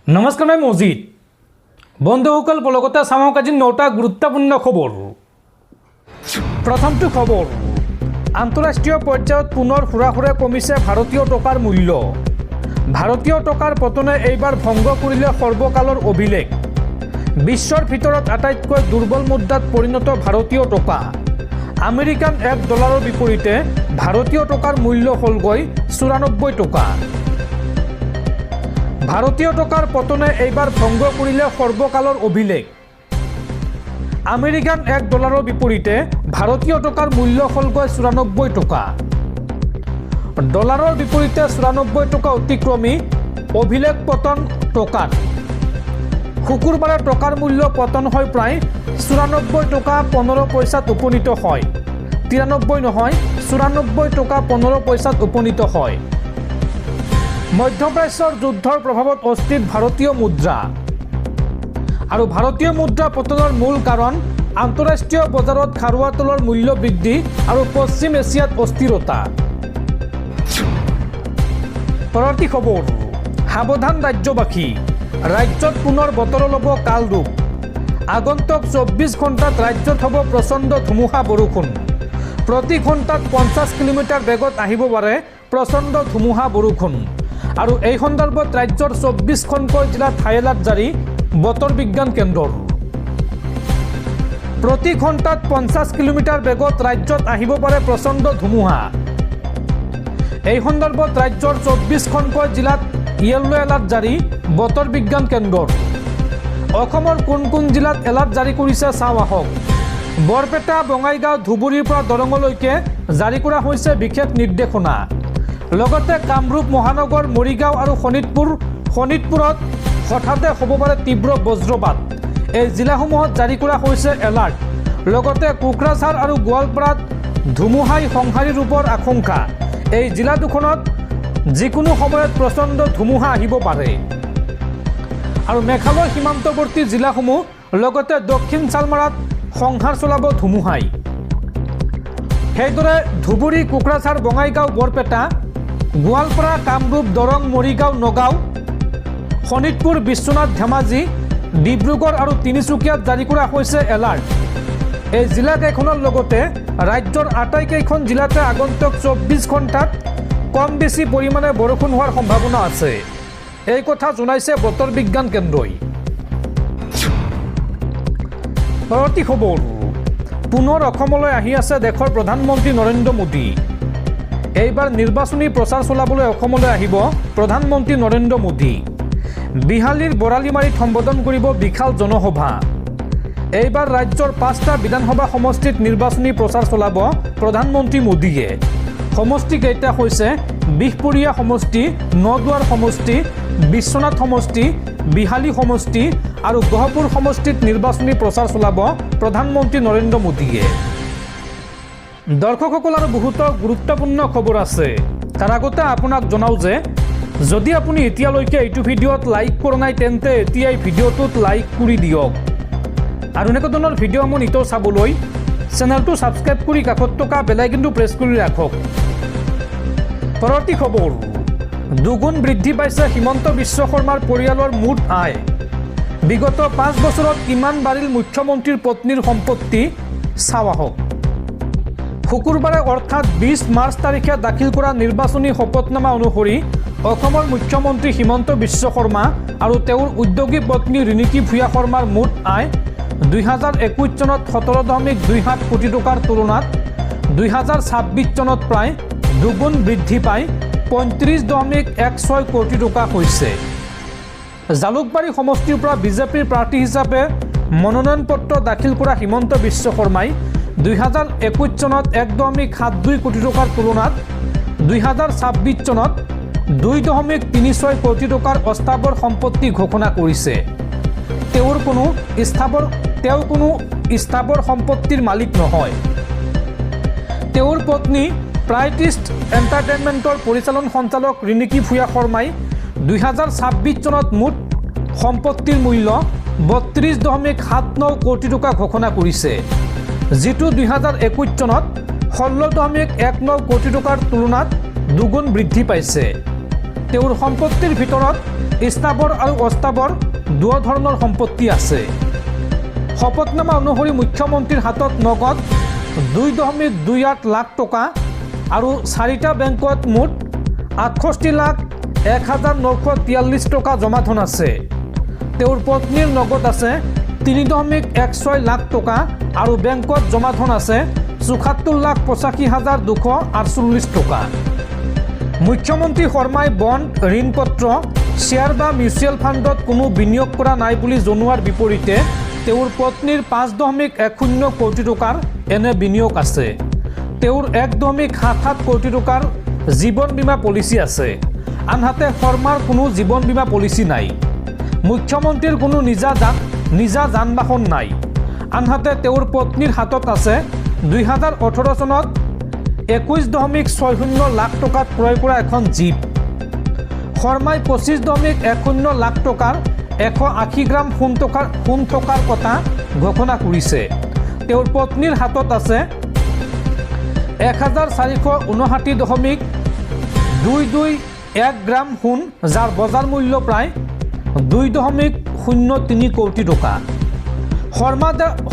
নমস্কাৰ, মই মজিদ। বন্ধুসকল, পলকতে চাওক আজি 9টা গুৰুত্বপূৰ্ণ খবৰ। প্ৰথমটো খবৰ, আন্তঃৰাষ্ট্ৰীয় পৰ্যায়ত পুনৰ হুৰাহুৰে কমিছে ভাৰতীয় টকাৰ মূল্য। ভাৰতীয় টকাৰ পতনে এইবাৰ ভংগ কৰিলে সৰ্বকালৰ অভিলেখ। বিশ্বৰ ভিতৰত আটাইতকৈ দুৰ্বল মুদ্ৰাত পৰিণত ভাৰতীয় টকা। আমেৰিকান $1 বিপৰীতে ভাৰতীয় টকাৰ মূল্য হ'লগৈ 94 টকা। ভাৰতীয় টকাৰ পতনে এইবাৰ ভংগ কৰিলে সৰ্বকালৰ অভিলেখ। আমেৰিকান $1 বিপৰীতে ভাৰতীয় টকাৰ মূল্য হ'লগৈ 94 টকা। ডলাৰৰ বিপৰীতে 94 টকা অতিক্ৰমী অভিলেখ পতন টকাৰ। শুকুৰবাৰে টকাৰ মূল্য পতন হয় প্ৰায় 94 টকা 15 পইচাত উপনীত হয়। 93 নহয়, 94 টকা 15 পইচাত উপনীত হয়। মধ্যপ্ৰাচ্যৰ যুদ্ধৰ প্ৰভাৱত অস্থিৰ ভাৰতীয় মুদ্ৰা। আৰু ভাৰতীয় মুদ্ৰা পতনৰ মূল কাৰণ আন্তঃৰাষ্ট্ৰীয় বজাৰত খাৰুৱা তেলৰ মূল্য বৃদ্ধি আৰু পশ্চিম এছিয়াত অস্থিৰতা। পৰৱৰ্তী খবৰ, সাৱধান ৰাজ্যবাসী। ৰাজ্যত পুনৰ বতৰ ল'ব কাল ৰূপ। আগন্তুক 24 ঘণ্টাত ৰাজ্যত হ'ব প্ৰচণ্ড ধুমুহা বৰষুণ। প্ৰতি ঘণ্টাত 50 কিলোমিটাৰ বেগত আহিব পাৰে প্ৰচণ্ড ধুমুহা বৰষুণ। আৰু এই সন্দৰ্ভত ৰাজ্যৰ 24খনকৈ জিলাত হাই এলাৰ্ট জাৰি বতৰ বিজ্ঞান কেন্দ্ৰৰ। প্ৰতি ঘণ্টাত 50 কিলোমিটাৰ বেগত ৰাজ্যত আহিব পাৰে প্ৰচণ্ড ধুমুহা। এই সন্দৰ্ভত ৰাজ্যৰ 24খনকৈ জিলাত য়েল্লো এলাৰ্ট জাৰি বতৰ বিজ্ঞান কেন্দ্ৰৰ। অসমৰ কোন কোন জিলাত এলাৰ্ট জাৰি কৰিছে চাওঁ আহক। বৰপেটা, বঙাইগাঁও, ধুবুৰীৰ পৰা দৰঙলৈকে জাৰি কৰা হৈছে বিশেষ নিৰ্দেশনা। লগতে কামৰূপ মহানগৰ, মৰিগাঁও আৰু শোণিতপুৰত হঠাতে হ'ব পাৰে তীব্ৰ বজ্ৰপাত। এই জিলাসমূহত জাৰি কৰা হৈছে এলাৰ্ট। লগতে কোকৰাঝাৰ আৰু গোৱালপাৰাত ধুমুহাই সংহাৰী ৰূপৰ আশংকা। এই জিলা দুখনত যিকোনো সময়ত প্ৰচণ্ড ধুমুহা আহিব পাৰে। আৰু মেঘালয় সীমান্তৱৰ্তী জিলাসমূহ লগতে দক্ষিণ চালমাৰাত সংহাৰ চলাব ধুমুহাই। সেইদৰে ধুবুৰী, কোকৰাঝাৰ, বঙাইগাঁও, বৰপেটা, গোৱালপাৰা, কামৰূপ, দৰং, মৰিগাঁও, নগাঁও, শোণিতপুৰ, বিশ্বনাথ, ধেমাজি, ডিব্ৰুগড় আৰু তিনিচুকীয়াত জাৰি কৰা হৈছে এলাৰ্ট। এই জিলাকেইখনৰ লগতে ৰাজ্যৰ আটাইকেইখন জিলাতে আগন্তুক 24 ঘণ্টাত কম বেছি পৰিমাণে বৰষুণ হোৱাৰ সম্ভাৱনা আছে। এই কথা জনাইছে বতৰ বিজ্ঞান কেন্দ্ৰই। পৰৱৰ্তী খবৰ, পুনৰ অসমলৈ আহি আছে দেশৰ প্ৰধানমন্ত্ৰী নৰেন্দ্ৰ মোদী। এইবাৰ নিৰ্বাচনী প্ৰচাৰ চলাবলৈ অসমলৈ আহিব প্ৰধানমন্ত্ৰী নৰেন্দ্ৰ মোদী। বিহালীৰ বৰালিমাৰীত সম্বোধন কৰিব বিশাল জনসভা। এইবাৰ ৰাজ্যৰ 5টা বিধানসভা সমষ্টিত নিৰ্বাচনী প্ৰচাৰ চলাব প্ৰধানমন্ত্ৰী মোদীয়ে। সমষ্টিকেইটা হৈছে বিহপুৰীয়া সমষ্টি, নদুৱাৰ সমষ্টি, বিশ্বনাথ সমষ্টি, বিহালী সমষ্টি আৰু গহপুৰ সমষ্টিত নিৰ্বাচনী প্ৰচাৰ চলাব প্ৰধানমন্ত্ৰী নৰেন্দ্ৰ মোদীয়ে। দৰ্শকসকল, আৰু বহুতো গুৰুত্বপূৰ্ণ খবৰ আছে। তাৰ আগতে আপোনাক জনাওঁ যে যদি আপুনি এতিয়ালৈকে এইটো ভিডিঅ'ত লাইক কৰা নাই তেন্তে এতিয়াই ভিডিঅ'টোত লাইক কৰি দিয়ক। আৰু এনেকুৱা ধৰণৰ ভিডিঅ'সমূহ নিতৌ চাবলৈ চেনেলটো ছাবস্ক্ৰাইব কৰি কাষত থকা বেল আইকনটো প্ৰেছ কৰি ৰাখক। পৰৱৰ্তী খবৰ, দুগুণ বৃদ্ধি পাইছে হিমন্ত বিশ্ব শৰ্মাৰ পৰিয়ালৰ মুঠ আয়। বিগত 5 বছৰত কিমান বাঢ়িল মুখ্যমন্ত্ৰীৰ পত্নীৰ সম্পত্তি, চাওঁ আহক। শুকুৰবাৰে অৰ্থাৎ 20 মাৰ্চ তাৰিখে দাখিল কৰা নিৰ্বাচনী শপতনামা অনুসৰি অসমৰ মুখ্যমন্ত্ৰী হিমন্ত বিশ্ব শৰ্মা আৰু তেওঁৰ উদ্যোগী পত্নী ৰিণিকী ভূঞা শৰ্মাৰ মুঠ আয় 2021 চনত 17.27 কোটি টকাৰ তুলনাত 2026 চনত প্ৰায় দুগুণ বৃদ্ধি পাই 35.16 কোটি টকা হৈছে। জালুকবাৰী সমষ্টিৰ পৰা বিজেপিৰ প্ৰাৰ্থী হিচাপে মনোনয়ন পত্ৰ দাখিল কৰা হিমন্ত বিশ্ব শৰ্মাই 2021 চনত 1.72 কোটি টকাৰ তুলনাত 2026 চনত 2.36 কোটি টকাৰ অস্থাৱৰ সম্পত্তি ঘোষণা কৰিছে। তেওঁ কোনো স্থাৱৰ সম্পত্তিৰ মালিক নহয়। তেওঁৰ পত্নী প্ৰাইটিষ্ট এণ্টাৰটেইনমেণ্টৰ পৰিচালন সঞ্চালক ৰিণিকী ভূঞা শৰ্মাই 2026 চনত মুঠ সম্পত্তিৰ মূল্য 32.79 কোটি টকা ঘোষণা কৰিছে, যিটো 2021 চনত 16.19 কোটি টকাৰ তুলনাত দুগুণ বৃদ্ধি পাইছে। তেওঁৰ সম্পত্তিৰ ভিতৰত স্থাবৰ আৰু অস্থাবৰ দুই ধৰণৰ সম্পত্তি আছে। শপতনামা অনুসৰি মুখ্যমন্ত্ৰীৰ হাতত নগদ 2.28 লাখ টকা আৰু 4টা বেংকত মুঠ 68,01,943 টকা জমা ধন আছে। তেওঁৰ পত্নীৰ নগদ আছে 3.16 লাখ টকা আৰু বেংকত জমা ধন আছে 74,85,248 টকা। মুখ্যমন্ত্ৰী শৰ্মাই বণ্ড, ঋণপত্ৰ, শ্বেয়াৰ বা মিউচুৱেল ফাণ্ডত কোনো বিনিয়োগ কৰা নাই বুলি জনোৱাৰ বিপৰীতে তেওঁৰ পত্নীৰ 5.10 কোটি টকাৰ এনে বিনিয়োগ আছে। তেওঁৰ 1.77 কোটি টকাৰ জীৱন বীমা পলিচি আছে। আনহাতে শৰ্মাৰ কোনো জীৱন বীমা পলিচি নাই। মুখ্যমন্ত্ৰীৰ কোনো নিজা যান বাহন নাই। আনহাতে তেওঁৰ পত্নীৰ হাতত আছে 2018 চনত 21.60 লাখ টকাত ক্ৰয় কৰা এখন জীপ। শৰ্মাই 25.10 লাখ টকাৰ 180 গ্ৰাম সোণ থকাৰ কথা ঘোষণা কৰিছে। তেওঁৰ পত্নীৰ হাতত আছে 1459.221 গ্ৰাম সোণ, যাৰ বজাৰ মূল্য প্ৰায় 2.03 কোটি টকা।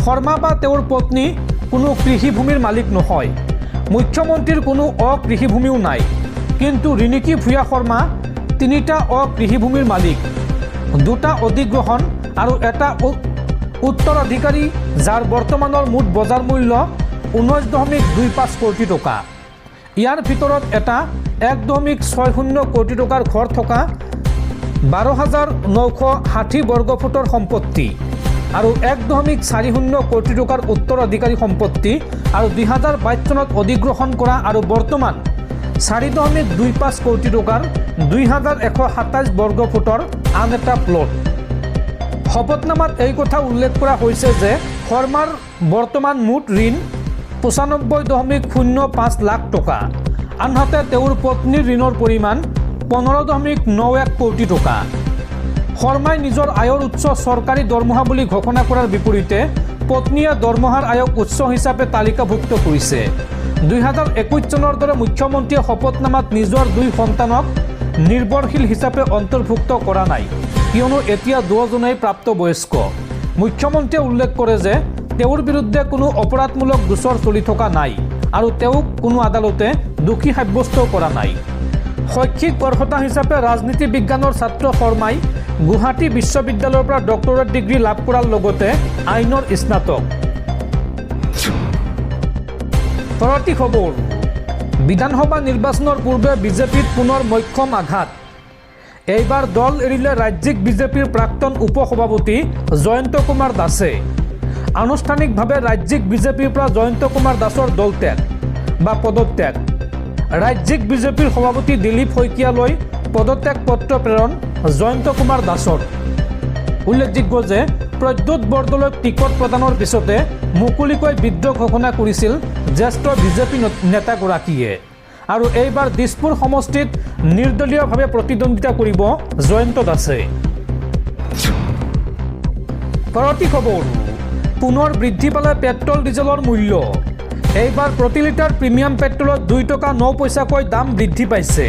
শৰ্মা বা তেওঁৰ পত্নী কোনো কৃষিভূমিৰ মালিক নহয়। মুখ্যমন্ত্ৰীৰ কোনো অকৃষিভূমিও নাই। কিন্তু ৰিণিকী ভূঞা শৰ্মা 3টা অকৃষিভূমিৰ মালিক, 2টা অধিগ্ৰহণ আৰু এটা উত্তৰাধিকাৰী, যাৰ বৰ্তমানৰ মুঠ বজাৰ মূল্য 19.25 কোটি টকা। ইয়াৰ ভিতৰত এটা 1.60 কোটি টকাৰ ঘৰ থকা 12,960 বৰ্গফুটৰ সম্পত্তি আৰু 1.40 কোটি টকাৰ উত্তৰাধিকাৰী সম্পত্তি আৰু 2022 চনত অধিগ্ৰহণ কৰা আৰু বৰ্তমান 4.25 কোটি টকাৰ 2,127 বৰ্গফুটৰ আন এটা প্লট। শপতনামাত এই কথা উল্লেখ কৰা হৈছে যে শৰ্মাৰ বৰ্তমান মুঠ ঋণ 95.05 লাখ টকা। আনহাতে তেওঁৰ পত্নীৰ ঋণৰ পৰিমাণ 15.91 কোটি টকা। শৰ্মাই নিজৰ আয়ৰ উৎস চৰকাৰী দৰমহা বুলি ঘোষণা কৰাৰ বিপৰীতে পত্নীয়ে দৰমহাৰ আয়ক উৎস হিচাপে তালিকাভুক্ত কৰিছে। 2021 চনৰ দৰে মুখ্যমন্ত্ৰীয়ে শপতনামাত নিজৰ 2 সন্তানক নিৰ্ভৰশীল হিচাপে অন্তৰ্ভুক্ত কৰা নাই, কিয়নো এতিয়া দুয়োজনেই প্ৰাপ্তবয়স্ক। মুখ্যমন্ত্ৰীয়ে উল্লেখ কৰে যে তেওঁৰ বিৰুদ্ধে কোনো অপৰাধমূলক গোচৰ চলি থকা নাই আৰু তেওঁক কোনো আদালতে দোষী সাব্যস্ত কৰা নাই। শৈক্ষিক অৰ্হতা হিচাপে ৰাজনীতি বিজ্ঞানৰ ছাত্ৰ শৰ্মাই গুৱাহাটী বিশ্ববিদ্যালয়ৰ পৰা ডক্টৰেট ডিগ্ৰী লাভ কৰাৰ লগতে আইনৰ স্নাতক। পৰৱৰ্তী খবৰ, বিধানসভা নিৰ্বাচনৰ পূৰ্বে বিজেপিত পুনৰ মক্ষম আঘাত। এইবাৰ দল এৰিলে ৰাজ্যিক বিজেপিৰ প্ৰাক্তন উপ সভাপতি জয়ন্ত কুমাৰ দাসে। আনুষ্ঠানিকভাৱে ৰাজ্যিক বিজেপিৰ পৰা জয়ন্ত কুমাৰ দাসৰ দলত্যাগ বা পদত্যাগ। ৰাজ্যিক বিজেপিৰ সভাপতি দিলীপ শইকীয়ালৈ পদত্যাগ পত্ৰ প্ৰেৰণ জয়ন্ত কুমাৰ দাসৰ। উল্লেখযোগ্য যে প্ৰদ্যুৎ বৰদলৈক টিকট প্ৰদানৰ পিছতে মুকলিকৈ বিদ্ৰোহ ঘোষণা কৰিছিল জ্যেষ্ঠ বিজেপি নেতাগৰাকীয়ে আৰু এইবাৰ দিছপুৰ সমষ্টিত নিৰ্দলীয়ভাৱে প্ৰতিদ্বন্দ্বিতা কৰিব জয়ন্ত দাসে। পৰৱৰ্তী খবৰ, পুনৰ বৃদ্ধি পালে পেট্ৰল ডিজেলৰ মূল্য। এইবাৰ প্ৰতি লিটাৰ প্ৰিমিয়াম পেট্ৰলত 2 টকা 9 পইচাকৈ দাম বৃদ্ধি পাইছে।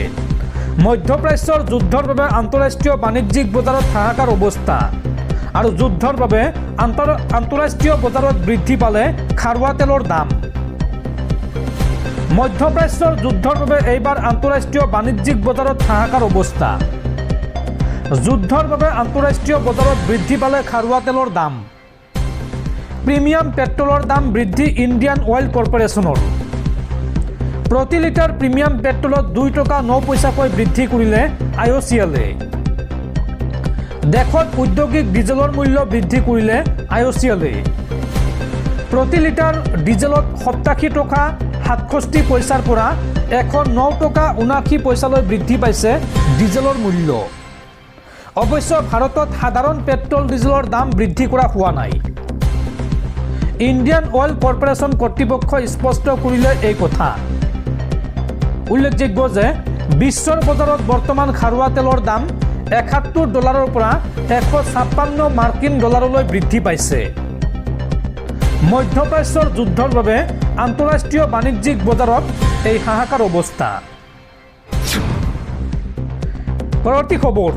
মধ্যপ্ৰাচ্যৰ যুদ্ধৰ বাবে আন্তঃৰাষ্ট্ৰীয় বাণিজ্যিক বজাৰত হাহাকাৰ অৱস্থা আৰু যুদ্ধৰ বাবে আন্তঃৰাষ্ট্ৰীয় বজাৰত বৃদ্ধি পালে খাৰুৱা তেলৰ দাম। মধ্যপ্ৰাচ্যৰ যুদ্ধৰ বাবে এইবাৰ আন্তঃৰাষ্ট্ৰীয় বাণিজ্যিক বজাৰত হাহাকাৰ অৱস্থা। যুদ্ধৰ বাবে আন্তঃৰাষ্ট্ৰীয় বজাৰত বৃদ্ধি পালে খাৰুৱা তেলৰ দাম। প্ৰিমিয়াম পেট্ৰলৰ দাম বৃদ্ধি ইণ্ডিয়ান অইল কৰ্পোৰেশ্যনৰ। প্ৰতি লিটাৰ প্ৰিমিয়াম পেট্ৰলত 2 টকা 9 পইচাকৈ বৃদ্ধি কৰিলে IOCL-এ। দেশত ঔদ্যোগিক ডিজেলৰ মূল্য বৃদ্ধি কৰিলে IOCL-এ। প্ৰতি লিটাৰ ডিজেলত 87 টকা 67 পইচাৰ পৰা 109 টকা 79 পইচালৈ বৃদ্ধি পাইছে ডিজেলৰ মূল্য। অৱশ্যে ভাৰতত সাধাৰণ পেট্ৰল ডিজেলৰ দাম বৃদ্ধি কৰা হোৱা নাই। ইণ্ডিয়ান অইল কৰ্পোৰেশ্যন কৰ্তৃপক্ষই স্পষ্ট কৰিলে এই কথা। উল্লেখযোগ্য যে বিশ্বৰ বজাৰত বৰ্তমান খাৰুৱা তেলৰ দাম $71 পৰা $156 মাৰ্কিন ডলাৰলৈ বৃদ্ধি পাইছে। মধ্যপ্ৰাচ্যৰ যুদ্ধৰ বাবে আন্তঃৰাষ্ট্ৰীয় বাণিজ্যিক বজাৰত এই হাহাকাৰ অৱস্থা। পৰৱৰ্তী খবৰ,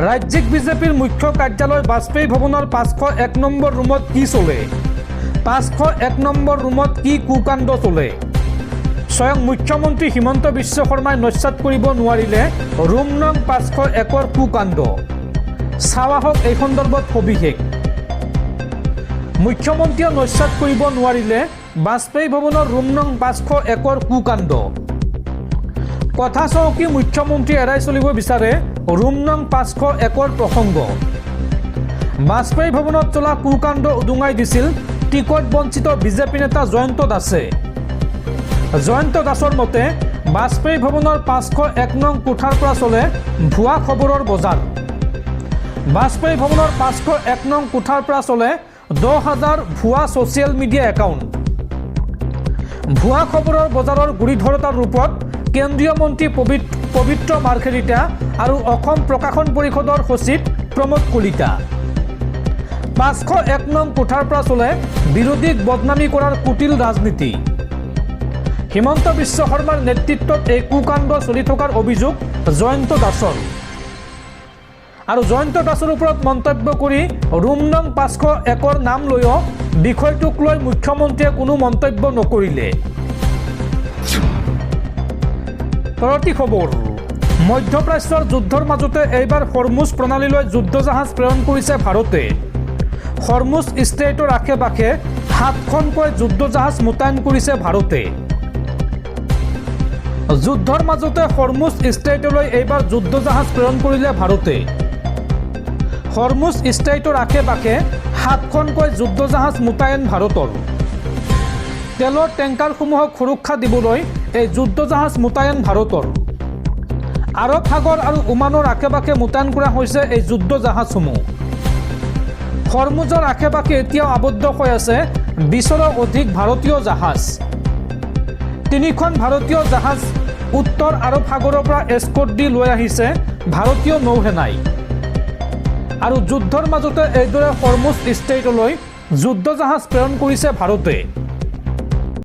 ৰাজ্যিক বিজেপিৰ মুখ্য কাৰ্যালয় বাজপেয়ী ভৱনৰ 501 নম্বৰ ৰুমত কি চলে? 501 নম্বৰ ৰুমত কি কুকাণ্ড চলে? স্বয়ং মুখ্যমন্ত্ৰী হিমন্ত বিশ্ব শৰ্মাই নস্যাৎ কৰিব নোৱাৰিলে ৰুম নং 501ৰ কুকাণ্ড। চাৱা হওক এই সন্দৰ্ভত সবিশেষ। মুখ্যমন্ত্ৰীয়ে নস্যাৎ কৰিব নোৱাৰিলে বাজপেয়ী ভৱনৰ ৰুম নং 501ৰ কুকাণ্ড। কথা চহকী মুখ্যমন্ত্ৰী এৰাই চলিব বিচাৰে ৰুম নং 501ৰ প্ৰসংগ। বাজপেয়ী ভৱনত চলা কুকাণ্ড উদুঙাই দিছিল টিকট বঞ্চিত বিজেপি নেতা জয়ন্ত দাসে। জয়ন্ত দাসৰ মতে বাজপেয়ী ভৱনৰ 501 নং কোঠাৰ পৰা চলে ভুৱা খবৰৰ বজাৰ। বাজপেয়ী ভৱনৰ 501 নং কোঠাৰ পৰা চলে 10,000 ভুৱা ছ'চিয়েল মিডিয়া একাউণ্ট। ভুৱা খবৰৰ বজাৰৰ গুৰিধৰোতাৰ ৰূপত কেন্দ্ৰীয় মন্ত্ৰী পবিত্ৰ মাৰ্ঘেৰিটা আৰু অসম প্ৰকাশন পৰিষদৰ সচিব প্ৰমোদ কলিতা। 501 নং কোঠাৰ পৰা চলে বিৰোধীক বদনামী কৰাৰ কুটিল ৰাজনীতি। হিমন্ত বিশ্ব শৰ্মাৰ নেতৃত্বত এই কুকাণ্ড চলি থকাৰ অভিযোগ জয়ন্ত দাসৰ। আৰু জয়ন্ত দাসৰ ওপৰত মন্তব্য কৰি ৰুম নং 501ৰ নাম লৈও বিষয়টোক লৈ মুখ্যমন্ত্ৰীয়ে কোনো মন্তব্য নকৰিলে। পৰৱৰ্তী খবৰ, মধ্যপ্ৰাচ্যৰ যুদ্ধৰ মাজতে এইবাৰ হৰমুজ প্ৰণালীলৈ যুদ্ধজাহাজ প্ৰেৰণ কৰিছে ভাৰতে। হৰমুজ ষ্ট্ৰেইটৰ আশে পাশে 7খনকৈ যুদ্ধজাহাজ মোতায়েন কৰিছে ভাৰতে। যুদ্ধৰ মাজতে হৰমুজ ষ্ট্ৰেইটলৈ এইবাৰ যুদ্ধজাহাজ প্ৰেৰণ কৰিলে ভাৰতে। হৰমুজ ষ্ট্ৰেইটৰ আশে পাশে 7খনকৈ যুদ্ধজাহাজ মোতায়েন ভাৰতৰ। তেলৰ টেংকাৰসমূহক সুৰক্ষা দিবলৈ এই যুদ্ধজাহাজ মোতায়েন ভাৰতৰ। আৰৱ সাগৰ আৰু ওমানৰ আশে পাশে মোতায়েন কৰা হৈছে এই যুদ্ধজাহাজসমূহ। হৰমুজৰ আশে পাশে এতিয়াও আবদ্ধ হৈ আছে 20ৰো অধিক ভাৰতীয় জাহাজ। 3খন ভাৰতীয় জাহাজ উত্তৰ আৰৱ সাগৰৰ পৰা এস্কৰ্ট দি লৈ আহিছে ভাৰতীয় নৌসেনাই। আৰু যুদ্ধৰ মাজতে এইদৰে হৰমুজ ষ্ট্ৰেইটলৈ যুদ্ধজাহাজ প্ৰেৰণ কৰিছে ভাৰতে।